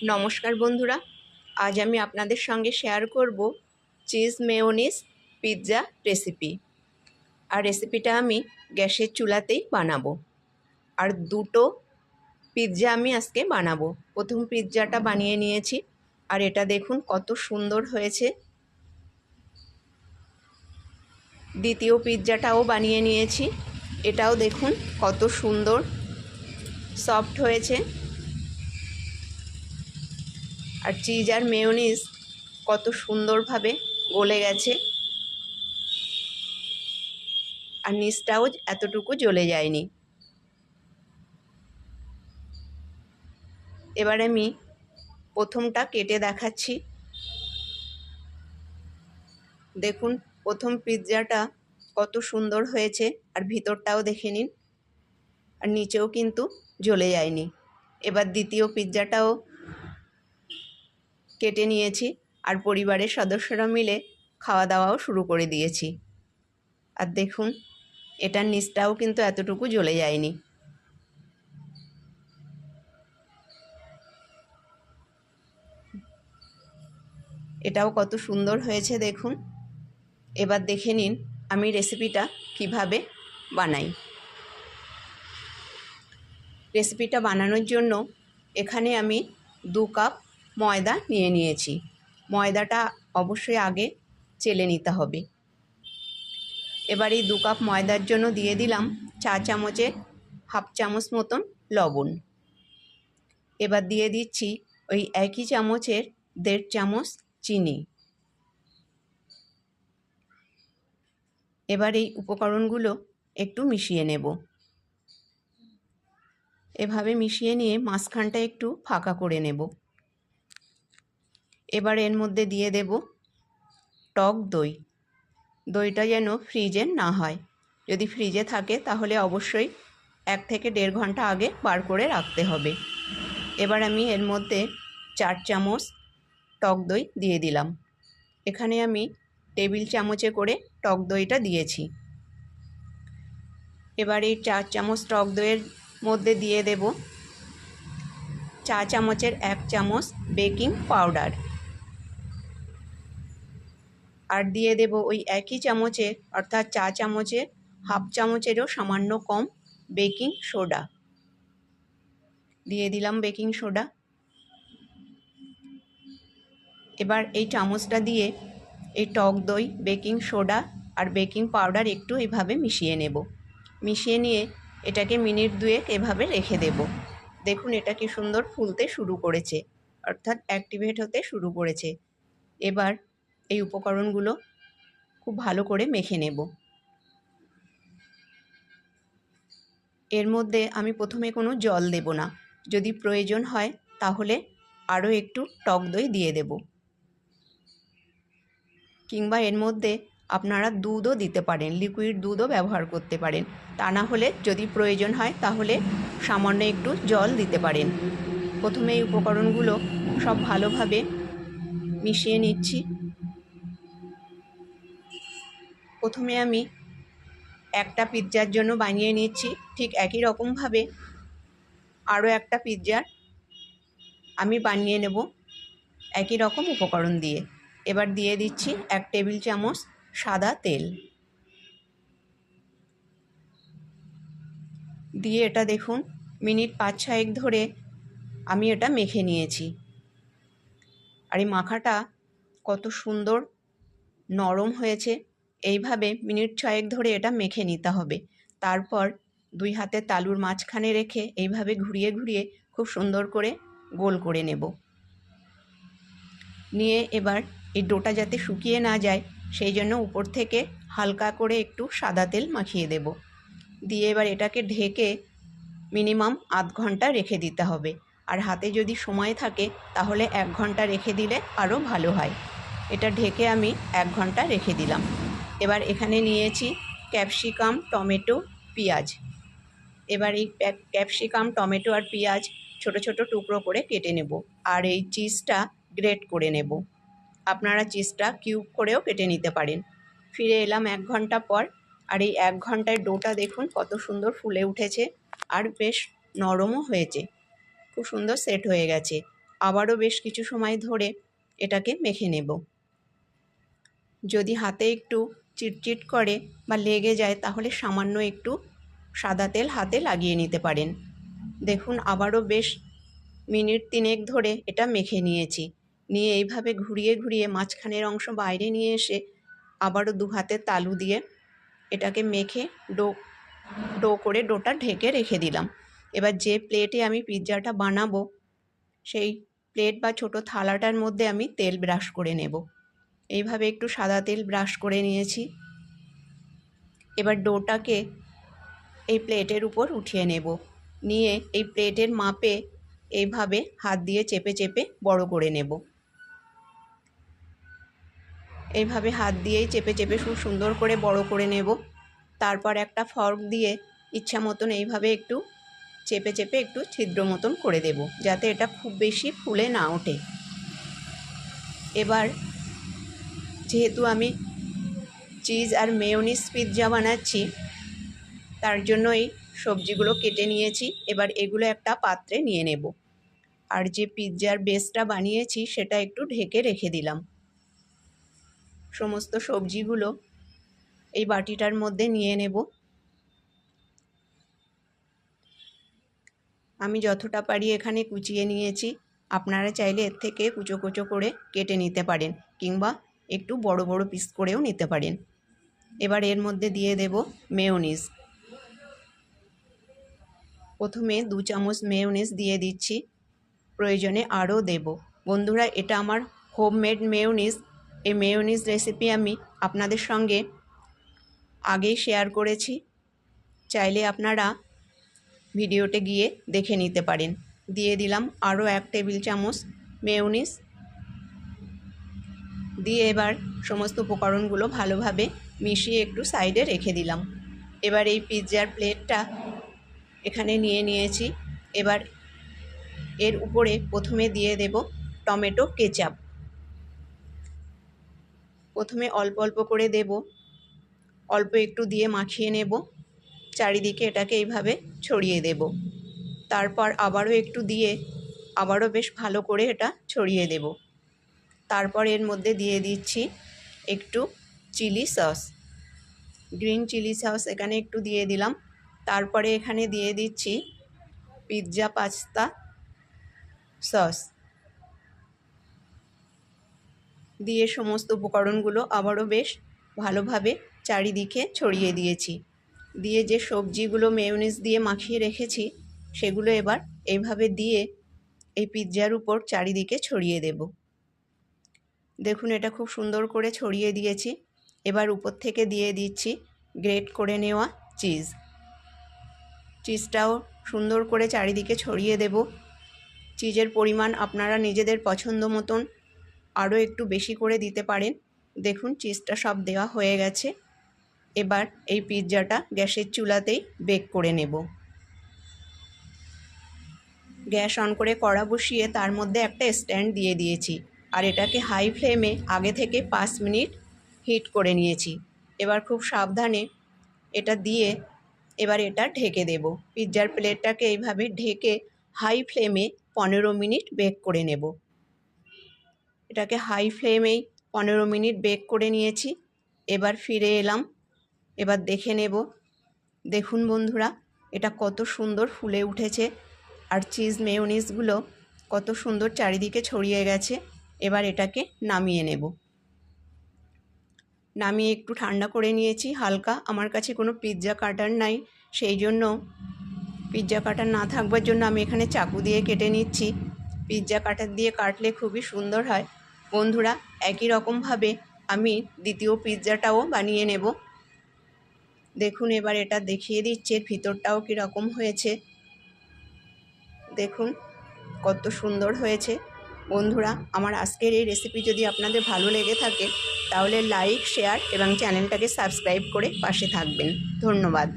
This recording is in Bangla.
নমস্কার বন্ধুরা, আজ আমি আপনাদের সঙ্গে শেয়ার করব চিজ মেয়োনিজ পিৎজা রেসিপি। আর রেসিপিটা আমি গ্যাসের চুলাতেই বানাবো। আর দুটো পিৎজা আমি আজকে বানাবো। প্রথম পিৎজাটা বানিয়ে নিয়েছি, আর এটা দেখুন কত সুন্দর হয়েছে। দ্বিতীয় পিৎজাটাও বানিয়ে নিয়েছি, এটাও দেখুন কত সুন্দর সফট হয়েছে। আর চিজ আর মেয়োনিজ কত সুন্দরভাবে গলে গেছে, আর নিচটাও এতটুকু জ্বলে যায়নি। এবার আমি প্রথমটা কেটে দেখাচ্ছি। দেখুন প্রথম পিৎজাটা কত সুন্দর হয়েছে, আর ভিতরটাও দেখে নিন, আর নিচেও কিন্তু জ্বলে যায়নি। এবার দ্বিতীয় পিৎজাটাও কেটে নিয়েছি, আর পরিবারের সদস্যরা মিলে খাওয়া দাওয়াও শুরু করে দিয়েছি। আর দেখুন এটার নিচটাও কিন্তু এতটুকু জ্বলে যায়নি। এটাও কত সুন্দর হয়েছে দেখুন। এবার দেখে নিন আমি রেসিপিটা কিভাবে বানাই। রেসিপিটা বানানোর জন্য এখানে আমি 2 কাপ ময়দা নিয়ে নিয়েছি। ময়দাটা অবশ্যই আগে চেলে নিতে হবে। এবার এই 2 কাপ ময়দার জন্য দিয়ে দিলাম চা চামচের হাফ চামচ মতন লবণ। এবার দিয়ে দিচ্ছি ওই একই চামচের 1.5 চামচ চিনি। এবার এই উপকরণগুলো একটু মিশিয়ে নেব। এভাবে মিশিয়ে নিয়ে মাঝখানটা একটু ফাঁকা করে নেব। এবার এর মধ্যে দিয়ে দেব টক দই। দইটা যেন ফ্রিজে না হয়, যদি ফ্রিজে থাকে তাহলে অবশ্যই 1 থেকে 1.5 ঘন্টা আগে বার করে রাখতে হবে। এবার আমি এর মধ্যে 4 চামচ টক দই দিয়ে দিলাম। এখানে আমি টেবিল চামচে করে টক দইটা দিয়েছি। এবার এই 4 চামচ টক দইয়ের মধ্যে দিয়ে দেব চা চামচের 1 চামচ বেকিং পাউডার, আর দিয়ে দেব ওই একই চামচের অর্থাৎ চা চামচের হাফ চামচেরও সামান্য কম বেকিং সোডা। দিয়ে দিলাম বেকিং সোডা। এবার এই চামচটা দিয়ে এই টক দই, বেকিং সোডা আর বেকিং পাউডার একটু এভাবে মিশিয়ে নেব। মিশিয়ে নিয়ে এটাকে মিনিট 2 এভাবে রেখে দেব। দেখুন এটা কি সুন্দর ফুলতে শুরু করেছে, অর্থাৎ অ্যাক্টিভেট হতে শুরু করেছে। এবার এই উপকরণগুলো খুব ভালো করে মেখে নেব। এর মধ্যে আমি প্রথমে কোনো জল দেব না, যদি প্রয়োজন হয় তাহলে আরও একটু টক দই দিয়ে দেব, কিংবা এর মধ্যে আপনারা দুধও দিতে পারেন, লিকুইড দুধও ব্যবহার করতে পারেন। তা না হলে যদি প্রয়োজন হয় তাহলে সামান্য একটু জল দিতে পারেন। প্রথমে এই উপকরণগুলো সব ভালোভাবে মিশিয়ে নিচ্ছি। প্রথমে আমি একটা পিৎজার জন্য বানিয়ে নিচ্ছি, ঠিক একই রকমভাবে আরও একটা পিৎজার আমি বানিয়ে নেব একই রকম উপকরণ দিয়ে। এবার দিয়ে দিচ্ছি 1 টেবিল চামচ সাদা তেল। দিয়ে এটা দেখুন মিনিট 5-6 ধরে আমি এটা মেখে নিয়েছি। আর এই মাখাটা কত সুন্দর নরম হয়েছে। এইভাবে মিনিট 6 ধরে এটা মেখে নিতে হবে। তারপর 2 হাতের তালুর মাঝখানে রেখে এইভাবে ঘুরিয়ে ঘুরিয়ে খুব সুন্দর করে গোল করে নেব। নিয়ে এবার এই ডোটা যাতে শুকিয়ে না যায় সেই জন্য উপর থেকে হালকা করে একটু সাদা তেল মাখিয়ে দেব। দিয়ে এবার এটাকে ঢেকে মিনিমাম আধ ঘন্টা রেখে দিতে হবে। আর হাতে যদি সময় থাকে তাহলে 1 ঘন্টা রেখে দিলে আরও ভালো হয়। এটা ঢেকে আমি 1 ঘন্টা রেখে দিলাম। এবার এখানে নিয়েছি ক্যাপসিকাম, টমেটো, পেঁয়াজ। এবার এই ক্যাপসিকাম, টমেটো আর পেঁয়াজ ছোট ছোট টুকরো করে কেটে নেব। আর এই চিজটা গ্রেট করে নেব। আপনারা চিজটা কিউব করেও কেটে নিতে পারেন। ফিরে এলাম 1 ঘন্টা পর, আর এই 1 ঘন্টায় ডোটা দেখুন কত সুন্দর ফুলে উঠেছে, আর বেশ নরমও হয়েছে, খুব সুন্দর সেট হয়ে গেছে। আবারও বেশ কিছু সময় ধরে এটাকে মেখে নেব। যদি হাতে একটু চিটচিট করে বা লেগে যায় তাহলে সামান্য একটু সাদা তেল হাতে লাগিয়ে নিতে পারেন। দেখুন আবারও বেশ মিনিট 3 ধরে এটা মেখে নিয়েছি। নিয়ে এইভাবে ঘুরিয়ে ঘুরিয়ে মাঝখানের অংশ বাইরে নিয়ে এসে আবারও 2 হাতের তালু দিয়ে এটাকে মেখে ডো করে ডোটা ঢেকে রেখে দিলাম। এবার যে প্লেটে আমি পিৎজাটা বানাবো সেই প্লেট বা ছোট থালাটার মধ্যে আমি তেল ব্রাশ করে নেব। এইভাবে একটু সাদা তেল ব্রাশ করে নিয়েছি। এবার ডোটাকে এই প্লেটের উপর উঠিয়ে নেব। নিয়ে এই প্লেটের মাপে এইভাবে হাত দিয়ে চেপে চেপে বড় করে নেব। এইভাবে হাত দিয়েই চেপে চেপে খুব সুন্দর করে বড় করে নেব। তারপর একটা ফর্ক দিয়ে ইচ্ছা মতন এইভাবে একটু চেপে চেপে একটু ছিদ্র মতন করে দেব, যাতে এটা খুব বেশি ফুলে না ওঠে। এবার যেহেতু আমি চিজ আর মেয়োনিজ পিৎজা বানাচ্ছি, তার জন্য এই সবজিগুলো কেটে নিয়েছি। এবার এগুলো একটা পাত্রে নিয়ে নেব। আর যে পিৎজার বেসটা বানিয়েছি সেটা একটু ঢেকে রেখে দিলাম। সমস্ত সবজিগুলো এই বাটিটার মধ্যে নিয়ে নেব। আমি যতটা পারি এখানে কুচিয়ে নিয়েছি। আপনারা চাইলে এর থেকে কুচো কুচো করে কেটে নিতে পারেন, কিংবা একটু বড় বড় পিস করেও নিতে পারেন। এবার এর মধ্যে দিয়ে দেব মেয়োনিজ। প্রথমে 2 চামচ মেয়োনিজ দিয়ে দিচ্ছি, প্রয়োজনে আরও দেব। বন্ধুরা, এটা আমার হোমমেড মেয়োনিজ। এই মেয়োনিজ রেসিপি আমি আপনাদের সঙ্গে আগেই শেয়ার করেছি, চাইলে আপনারা ভিডিওতে গিয়ে দেখে নিতে পারেন। দিয়ে দিলাম আরও 1 টেবিল চামচ মেয়োনিজ। দিয়ে এবার সমস্ত উপকরণগুলো ভালোভাবে মিশিয়ে একটু সাইডে রেখে দিলাম। এবার এই পিৎজার প্লেটটা এখানে নিয়ে নিয়েছি। এবার এর উপরে প্রথমে দিয়ে দেব টমেটো কেচাপ। প্রথমে অল্প অল্প করে দেব, অল্প একটু দিয়ে মাখিয়ে নেব। চারিদিকে এটাকে এইভাবে ছড়িয়ে দেব। তারপর আবারও একটু দিয়ে আবারও বেশ ভালো করে এটা ছড়িয়ে দেব। তারপর এর মধ্যে দিয়ে দিচ্ছি একটু chilli sauce, green chilli sauce এখানে একটু দিয়ে দিলাম। তারপরে এখানে দিয়ে দিচ্ছি পিৎজা পাস্তা সস। দিয়ে সমস্ত উপকরণগুলো আবারও বেশ ভালোভাবে চারিদিকে ছড়িয়ে দিয়েছি। দিয়ে যে সবজিগুলো মেয়োনিজ দিয়ে মাখিয়ে রেখেছি সেগুলো এবার এইভাবে দিয়ে এই পিৎজার উপর চারিদিকে ছড়িয়ে দেব। দেখুন এটা খুব সুন্দর করে ছড়িয়ে দিয়েছি। এবার উপর থেকে দিয়ে দিচ্ছি গ্রেট করে নেওয়া চিজ। চিজটাও সুন্দর করে চারিদিকে ছড়িয়ে দেব। চিজের পরিমাণ আপনারা নিজেদের পছন্দ মতন আরও একটু বেশি করে দিতে পারেন। দেখুন চিজটা সব দেওয়া হয়ে গেছে। এবার এই পিৎজাটা গ্যাসের চুলাতেই বেক করে নেব। গ্যাস অন করে কড়া বসিয়ে তার মধ্যে একটা স্ট্যান্ড দিয়ে দিয়েছি, আর এটাকে হাই ফ্লেমে আগে থেকে 5 মিনিট হিট করে নিয়েছি। এবার খুব সাবধানে এটা দিয়ে এবার এটা ঢেকে দেব। পিৎজার প্লেটটাকে এইভাবে ঢেকে হাই ফ্লেমে 15 মিনিট বেক করে নেব। এটাকে হাই ফ্লেমেই 15 মিনিট বেক করে নিয়েছি। এবার ফিরে এলাম। এবার দেখে নেব। দেখুন বন্ধুরা, এটা কত সুন্দর ফুলে উঠেছে, আর চিজ মেয়োনিজগুলো কত সুন্দর চারিদিকে ছড়িয়ে গেছে। এবার এটাকে নামিয়ে নেব। নামিয়ে একটু ঠান্ডা করে নিয়েছি হালকা। আমার কাছে কোনো পিৎজা কাটার নাই, সেই জন্য পিৎজা কাটার না থাকবার জন্য আমি এখানে চাকু দিয়ে কেটে নিচ্ছি। পিৎজা কাটার দিয়ে কাটলে খুবই সুন্দর হয়। বন্ধুরা, একই রকমভাবে আমি দ্বিতীয় পিৎজাটাও বানিয়ে নেব। দেখুন এবার এটা দেখিয়ে দিচ্ছে ভিতরটাও কীরকম হয়েছে। দেখুন কত সুন্দর হয়েছে। বন্ধুরা, আমার আজকের এই রেসিপি যদি আপনাদের ভালো লেগে থাকে তাহলে লাইক, শেয়ার এবং চ্যানেলটাকে সাবস্ক্রাইব করে পাশে থাকবেন। ধন্যবাদ।